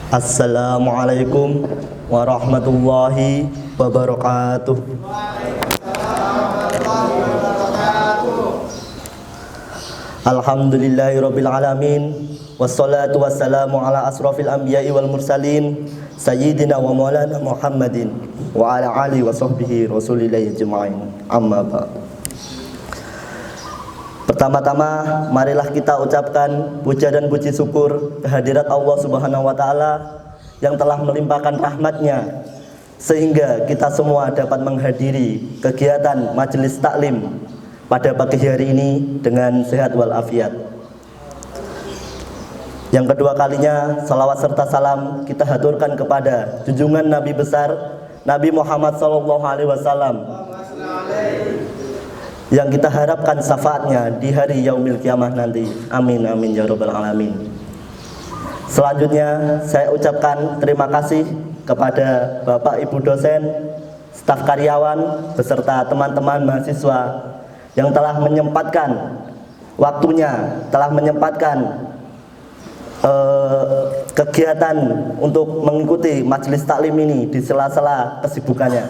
Assalamualaikum warahmatullahi wabarakatuh. Alhamdulillahirabbil alamin, wassalatu wassalamu ala asrofil anbiya'i wal mursalin, sayyidina wa maulana Muhammadin wa ala alihi wa sahbihi rasulillahi ajma'in. Amma ba'd. Pertama-tama, marilah kita ucapkan puja dan puji syukur kehadirat Allah Subhanahu wa Ta'ala yang telah melimpahkan rahmatnya sehingga kita semua dapat menghadiri kegiatan majelis taklim pada pagi hari ini dengan sehat walafiat. Yang kedua kalinya, salawat serta salam kita haturkan kepada junjungan Nabi besar Nabi Muhammad SAW yang kita harapkan syafaatnya di hari yaumil kiamah nanti. Amin amin ya rabbal alamin. Selanjutnya saya ucapkan terima kasih kepada Bapak Ibu dosen, staf karyawan beserta teman-teman mahasiswa yang telah menyempatkan waktunya, telah menyempatkan kegiatan untuk mengikuti majelis taklim ini di sela-sela kesibukannya.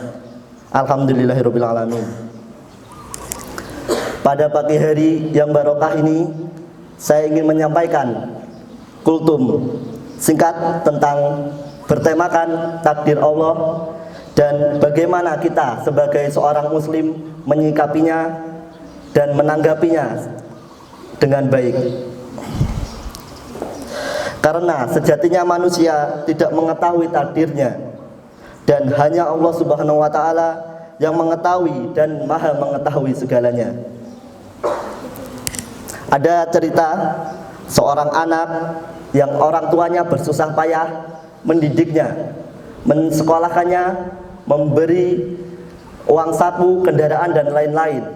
Alhamdulillahirabbil alamin. Pada pagi hari yang barokah ini, saya ingin menyampaikan kultum singkat tentang bertemakan takdir Allah dan bagaimana kita sebagai seorang muslim menyikapinya dan menanggapinya dengan baik. Karena sejatinya manusia tidak mengetahui takdirnya dan hanya Allah Subhanahu wa Ta'ala yang mengetahui dan maha mengetahui segalanya. Ada cerita seorang anak yang orang tuanya bersusah payah mendidiknya, mensekolahkannya, memberi uang saku, kendaraan dan lain-lain.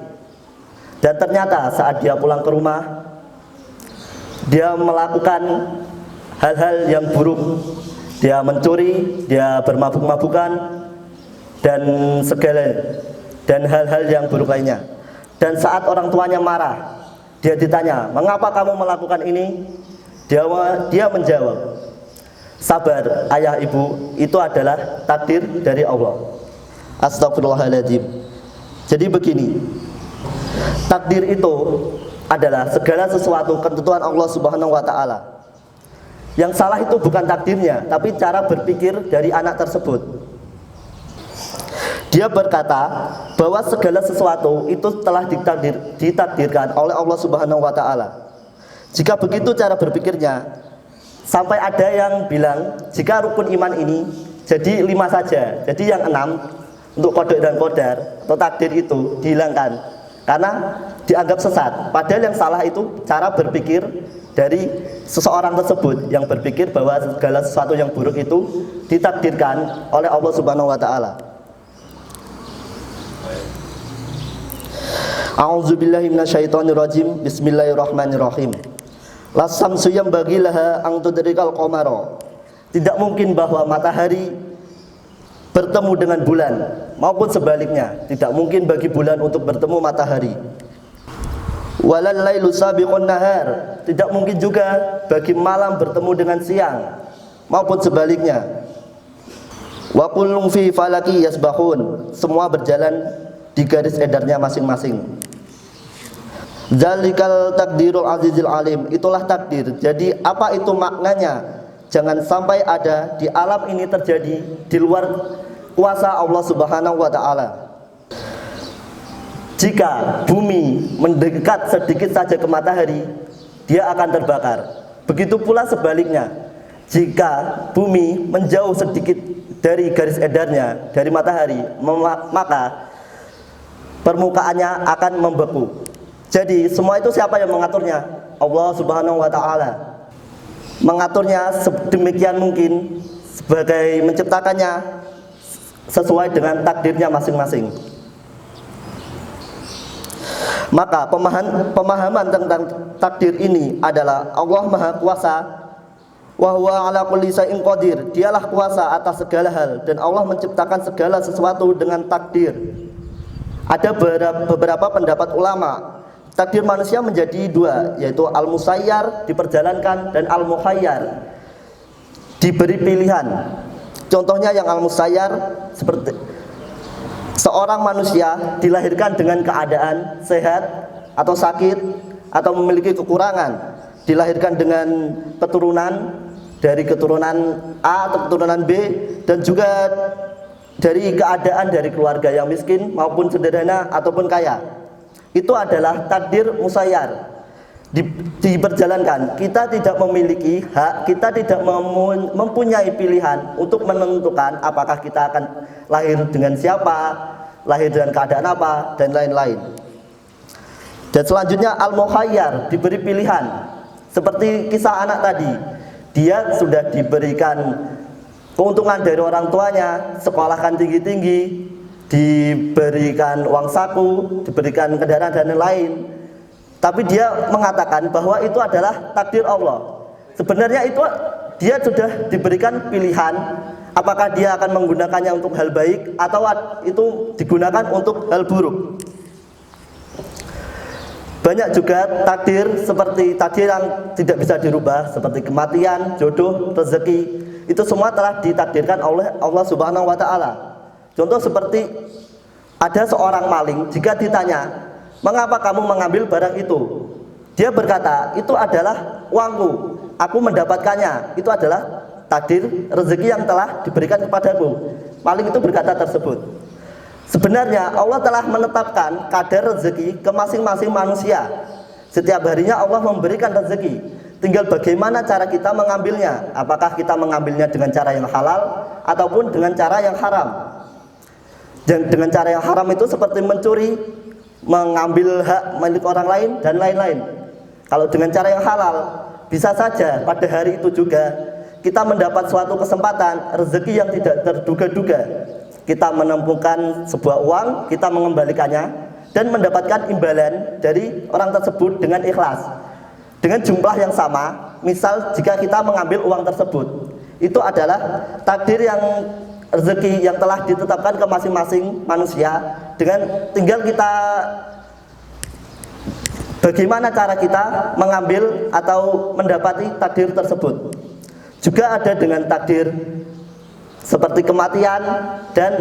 Dan ternyata saat dia pulang ke rumah, dia melakukan hal-hal yang buruk. Dia mencuri, dia bermabuk-mabukan dan hal-hal yang buruk lainnya. Dan saat orang tuanya marah, dia ditanya, "Mengapa kamu melakukan ini?" Dia menjawab, "Sabar ayah ibu, itu adalah takdir dari Allah." Astagfirullahaladzim. Jadi begini, takdir itu adalah segala sesuatu ketentuan Allah Subhanahu wa Ta'ala. Yang salah itu bukan takdirnya, tapi cara berpikir dari anak tersebut. Dia berkata bahwa segala sesuatu itu telah ditakdirkan oleh Allah Subhanahu wa Ta'ala. Jika begitu cara berpikirnya, sampai ada yang bilang jika rukun iman ini jadi 5 saja, jadi yang 6 untuk kodok dan kodar atau takdir itu dihilangkan karena dianggap sesat. Padahal yang salah itu cara berpikir dari seseorang tersebut yang berpikir bahwa segala sesuatu yang buruk itu ditakdirkan oleh Allah Subhanahu wa Ta'ala. A'udzubillahi minasyaitonirrajim. Bismillahirrahmanirrahim. La samsu yanbaghi laha an tudrikal qamara. Tidak mungkin bahwa matahari bertemu dengan bulan maupun sebaliknya. Tidak mungkin bagi bulan untuk bertemu matahari. Walal lailu sabiqun nahar. Tidak mungkin juga bagi malam bertemu dengan siang maupun sebaliknya. Wa kullun fi falaki yasbahun. Semua berjalan di garis edarnya masing-masing. Zalikal takdirul azizil alim. Itulah takdir. Jadi apa itu maknanya? Jangan sampai ada di alam ini terjadi di luar kuasa Allah Subhanahu wa Ta'ala. Jika bumi mendekat sedikit saja ke matahari, dia akan terbakar. Begitu pula sebaliknya, jika bumi menjauh sedikit dari garis edarnya, dari matahari, maka permukaannya akan membeku. Jadi semua itu siapa yang mengaturnya? Allah Subhanahu wa Ta'ala mengaturnya sedemikian mungkin sebagai menciptakannya sesuai dengan takdirnya masing-masing. Maka pemahaman tentang takdir ini adalah Allah Maha Kuasa, wa huwa ala kulli syai'in qadir. Dialah kuasa atas segala hal dan Allah menciptakan segala sesuatu dengan takdir. Ada beberapa pendapat ulama, takdir manusia menjadi dua, yaitu al-musayyar, diperjalankan, dan al-mukhayyar, diberi pilihan. Contohnya yang al-musayyar seperti seorang manusia dilahirkan dengan keadaan sehat atau sakit atau memiliki kekurangan, dilahirkan dengan keturunan dari keturunan A atau keturunan B, dan juga dari keadaan dari keluarga yang miskin maupun sederhana ataupun kaya. Itu adalah takdir musayyar, diperjalankan. Kita tidak memiliki hak, kita tidak mempunyai pilihan untuk menentukan apakah kita akan lahir dengan siapa, lahir dengan keadaan apa, dan lain-lain. Dan selanjutnya al-mukhayyar, diberi pilihan. Seperti kisah anak tadi, dia sudah diberikan keuntungan dari orang tuanya, sekolahkan tinggi-tinggi, diberikan uang saku, diberikan kendaraan dan lain-lain. Tapi dia mengatakan bahwa itu adalah takdir Allah. Sebenarnya itu dia sudah diberikan pilihan, apakah dia akan menggunakannya untuk hal baik atau itu digunakan untuk hal buruk. Banyak juga takdir seperti takdir yang tidak bisa dirubah, seperti kematian, jodoh, rezeki. Itu semua telah ditakdirkan oleh Allah Subhanahu wa Ta'ala. Contoh seperti ada seorang maling, jika ditanya, "Mengapa kamu mengambil barang itu?" Dia berkata, "Itu adalah uangku, aku mendapatkannya. Itu adalah takdir rezeki yang telah diberikan kepadaku." Maling itu berkata tersebut. Sebenarnya Allah telah menetapkan kadar rezeki ke masing-masing manusia. Setiap harinya Allah memberikan rezeki. Tinggal bagaimana cara kita mengambilnya. Apakah kita mengambilnya dengan cara yang halal ataupun dengan cara yang haram. Dan dengan cara yang haram itu seperti mencuri, mengambil hak milik orang lain, dan lain-lain. Kalau dengan cara yang halal, bisa saja pada hari itu juga kita mendapat suatu kesempatan rezeki yang tidak terduga-duga. Kita menemukan sebuah uang, kita mengembalikannya dan mendapatkan imbalan dari orang tersebut dengan ikhlas, dengan jumlah yang sama. Misal jika kita mengambil uang tersebut, itu adalah takdir yang rezeki yang telah ditetapkan ke masing-masing manusia. Dengan tinggal kita bagaimana cara kita mengambil atau mendapati takdir tersebut. Juga ada dengan takdir seperti kematian dan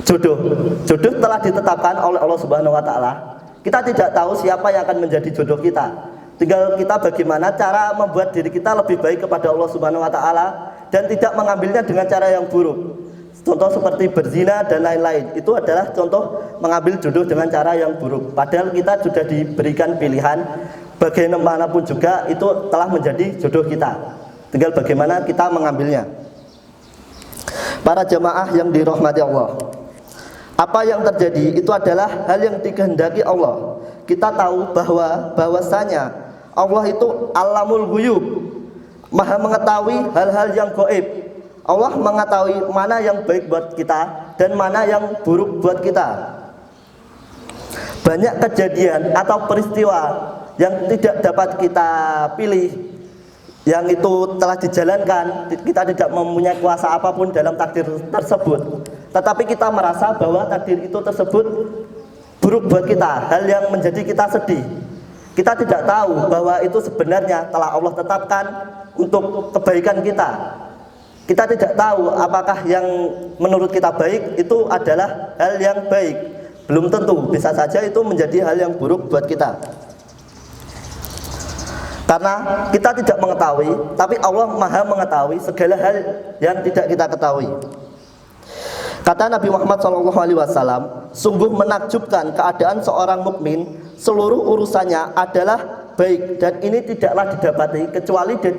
jodoh. Jodoh telah ditetapkan oleh Allah Subhanahu wa Ta'ala. Kita tidak tahu siapa yang akan menjadi jodoh kita. Tinggal kita bagaimana cara membuat diri kita lebih baik kepada Allah Subhanahu wa Ta'ala dan tidak mengambilnya dengan cara yang buruk. Contoh seperti berzina dan lain-lain. Itu adalah contoh mengambil jodoh dengan cara yang buruk. Padahal kita sudah diberikan pilihan, bagaimanapun juga itu telah menjadi jodoh kita. Tinggal bagaimana kita mengambilnya. Para jemaah yang dirahmati Allah, apa yang terjadi itu adalah hal yang dikehendaki Allah. Kita tahu bahwasanya Allah itu Alamul Ghuyub, Maha mengetahui hal-hal yang gaib. Allah mengetahui mana yang baik buat kita dan mana yang buruk buat kita. Banyak kejadian atau peristiwa yang tidak dapat kita pilih, yang itu telah dijalankan, kita tidak mempunyai kuasa apapun dalam takdir tersebut. Tetapi kita merasa bahwa takdir itu tersebut buruk buat kita, hal yang menjadi kita sedih. Kita tidak tahu bahwa itu sebenarnya telah Allah tetapkan untuk kebaikan kita. Kita tidak tahu apakah yang menurut kita baik itu adalah hal yang baik. Belum tentu, bisa saja itu menjadi hal yang buruk buat kita. Karena kita tidak mengetahui, tapi Allah Maha mengetahui segala hal yang tidak kita ketahui. Kata Nabi Muhammad SAW, sungguh menakjubkan keadaan seorang mukmin, seluruh urusannya adalah baik, dan ini tidaklah didapati kecuali di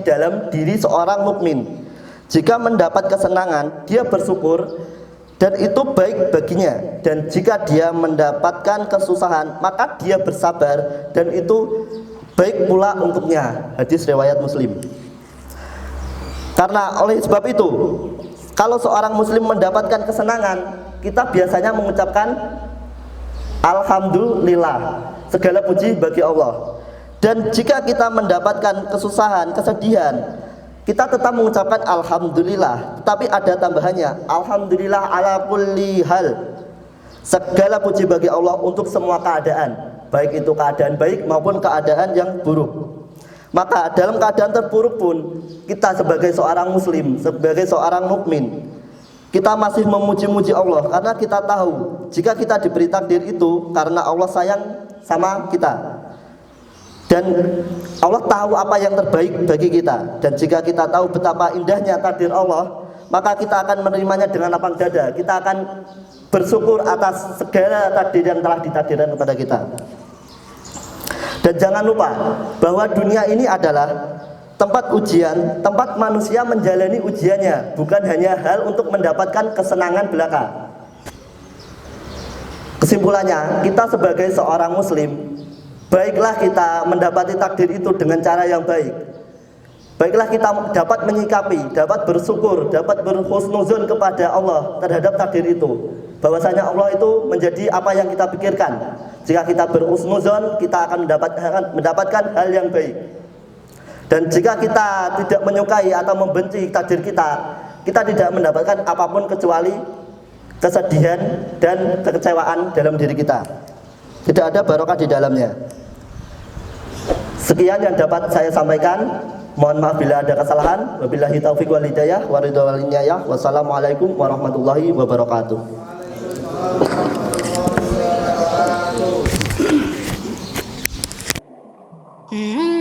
dalam diri seorang mukmin. Jika mendapat kesenangan, dia bersyukur dan itu baik baginya, dan jika dia mendapatkan kesusahan, maka dia bersabar dan itu baik pula untuknya. Hadis riwayat Muslim. Karena oleh sebab itu, kalau seorang muslim mendapatkan kesenangan, kita biasanya mengucapkan alhamdulillah, segala puji bagi Allah. Dan jika kita mendapatkan kesusahan, kesedihan, kita tetap mengucapkan alhamdulillah, tapi ada tambahannya, alhamdulillah ala kulli hal, segala puji bagi Allah untuk semua keadaan, baik itu keadaan baik maupun keadaan yang buruk. Maka dalam keadaan terburuk pun, kita sebagai seorang muslim, sebagai seorang mukmin, kita masih memuji-muji Allah, karena kita tahu jika kita diberi takdir itu karena Allah sayang sama kita, dan Allah tahu apa yang terbaik bagi kita. Dan jika kita tahu betapa indahnya takdir Allah, maka kita akan menerimanya dengan lapang dada. Kita akan bersyukur atas segala takdir yang telah ditakdirkan kepada kita. Dan jangan lupa bahwa dunia ini adalah tempat ujian, tempat manusia menjalani ujiannya, bukan hanya hal untuk mendapatkan kesenangan belaka. Kesimpulannya, kita sebagai seorang muslim, baiklah kita mendapati takdir itu dengan cara yang baik. Baiklah kita dapat menyikapi, dapat bersyukur, dapat berhusnuzon kepada Allah terhadap takdir itu, bahwasanya Allah itu menjadi apa yang kita pikirkan. Jika kita berhusnuzon, kita akan mendapatkan hal yang baik. Dan jika kita tidak menyukai atau membenci takdir kita, kita tidak mendapatkan apapun kecuali kesedihan dan kekecewaan dalam diri kita. Tidak ada barokah di dalamnya. Sekian yang dapat saya sampaikan. Mohon maaf bila ada kesalahan. Wabillahi taufiq wal hidayah wa ridha wal inayah. Wassalamualaikum warahmatullahi wabarakatuh. Mm-hmm.